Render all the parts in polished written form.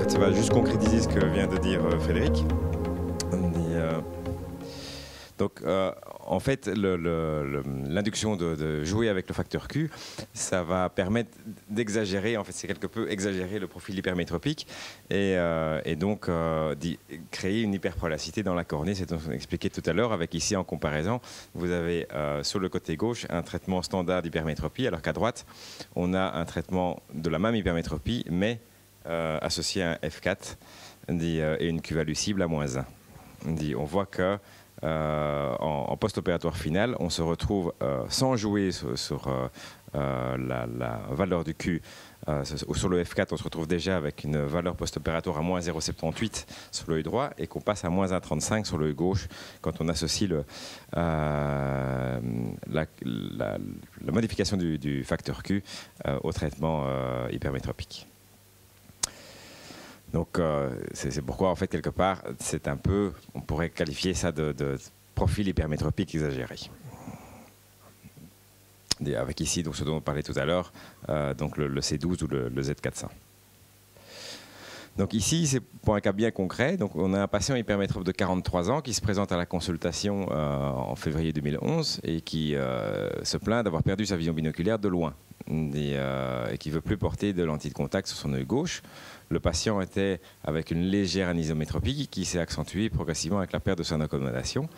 fait, ça va juste concrétiser ce que vient de dire Frédéric. Donc, en fait, l'induction de jouer avec le facteur Q, ça va permettre d'exagérer, en fait, c'est quelque peu exagérer le profil hypermétropique et donc créer une hyperprolacité dans la cornée. C'est ce qu'on expliquait tout à l'heure, avec ici en comparaison, vous avez sur le côté gauche un traitement standard d'hypermétropie, alors qu'à droite, on a un traitement de la même hypermétropie, mais associé à un F4 et une Q-value cible à -1. On voit que en post-opératoire final, on se retrouve sans jouer sur la valeur du Q ou sur le F4, on se retrouve déjà avec une valeur post-opératoire à -0,78 sur l'œil droit et qu'on passe à -1,35 sur l'œil gauche quand on associe la modification du facteur Q au traitement hypermétropique. Donc, c'est pourquoi, en fait, quelque part, c'est un peu, on pourrait qualifier ça de profil hypermétropique exagéré. Et avec ici, donc, ce dont on parlait tout à l'heure, donc le C12 ou le Z400. Donc ici, c'est pour un cas bien concret. Donc, on a un patient hypermétrope de 43 ans qui se présente à la consultation en février 2011 et qui se plaint d'avoir perdu sa vision binoculaire de loin et qui ne veut plus porter de lentilles de contact sur son œil gauche. Le patient était avec une légère anisométropie qui s'est accentuée progressivement avec la perte de son accommodation.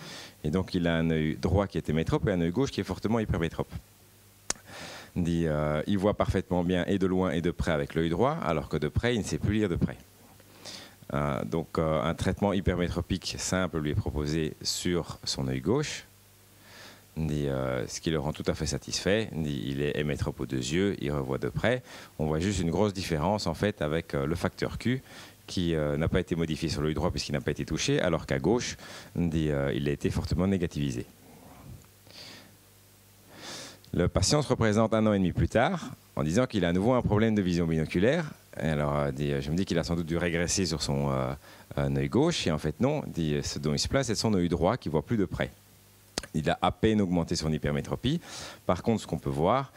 Et donc, il a un œil droit qui est hémétrope et un œil gauche qui est fortement hypermétrope. Il voit parfaitement bien et de loin et de près avec l'œil droit, alors que de près, il ne sait plus lire de près. Donc, un traitement hypermétropique simple lui est proposé sur son œil gauche, ce qui le rend tout à fait satisfait. Il est hémétrope aux deux yeux, il revoit de près. On voit juste une grosse différence en fait avec le facteur Q qui n'a pas été modifié sur l'œil droit puisqu'il n'a pas été touché, alors qu'à gauche, il a été fortement négativisé. Le patient se représente 1 an et demi plus tard en disant qu'il a à nouveau un problème de vision binoculaire. Et alors, je me dis qu'il a sans doute dû régresser sur son œil gauche. Et en fait, non. Ce dont il se plaint, c'est son œil droit qui ne voit plus de près. Il a à peine augmenté son hypermétropie. Par contre, ce qu'on peut voir,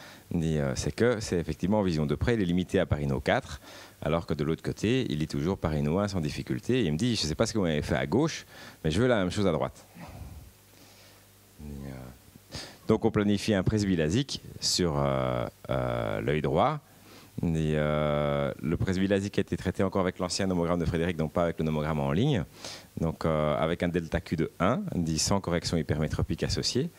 c'est que c'est effectivement en vision de près, il est limité à Pareto 4, alors que de l'autre côté, il est toujours Pareto 1 sans difficulté. Et il me dit, je ne sais pas ce que vous avez fait à gauche, mais je veux la même chose à droite. Donc on planifie un presbylasique sur l'œil droit. Le presbylasique a été traité encore avec l'ancien nomogramme de Frédéric, donc pas avec le nomogramme en ligne. Donc avec un delta Q de 1, sans correction hypermétropique associée.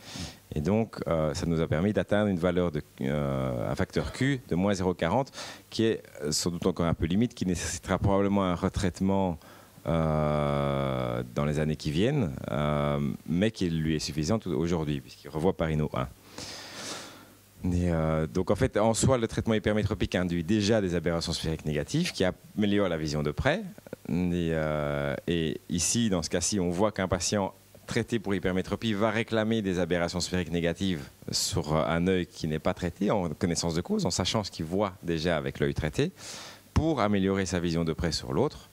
Et donc ça nous a permis d'atteindre une valeur un facteur Q de -0,40, qui est sans doute encore un peu limite, qui nécessitera probablement un retraitement dans les années qui viennent, mais qui lui est suffisante aujourd'hui, puisqu'il revoit Pareto 1. Donc en fait, en soi, le traitement hypermétropique induit déjà des aberrations sphériques négatives qui améliorent la vision de près. Et ici, dans ce cas-ci, on voit qu'un patient traité pour hypermétropie va réclamer des aberrations sphériques négatives sur un œil qui n'est pas traité, en connaissance de cause, en sachant ce qu'il voit déjà avec l'œil traité, pour améliorer sa vision de près sur l'autre.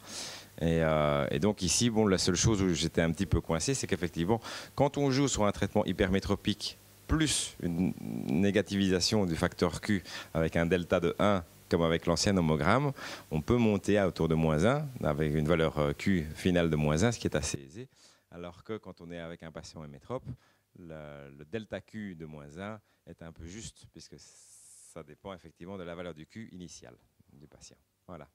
Et donc ici, bon, la seule chose où j'étais un petit peu coincé, c'est qu'effectivement, quand on joue sur un traitement hypermétropique plus une négativisation du facteur Q avec un delta de 1, comme avec l'ancien nomogramme, on peut monter à autour de -1, avec une valeur Q finale de -1, ce qui est assez aisé. Alors que quand on est avec un patient hémétrope, le delta Q de -1 est un peu juste, puisque ça dépend effectivement de la valeur du Q initiale du patient. Voilà.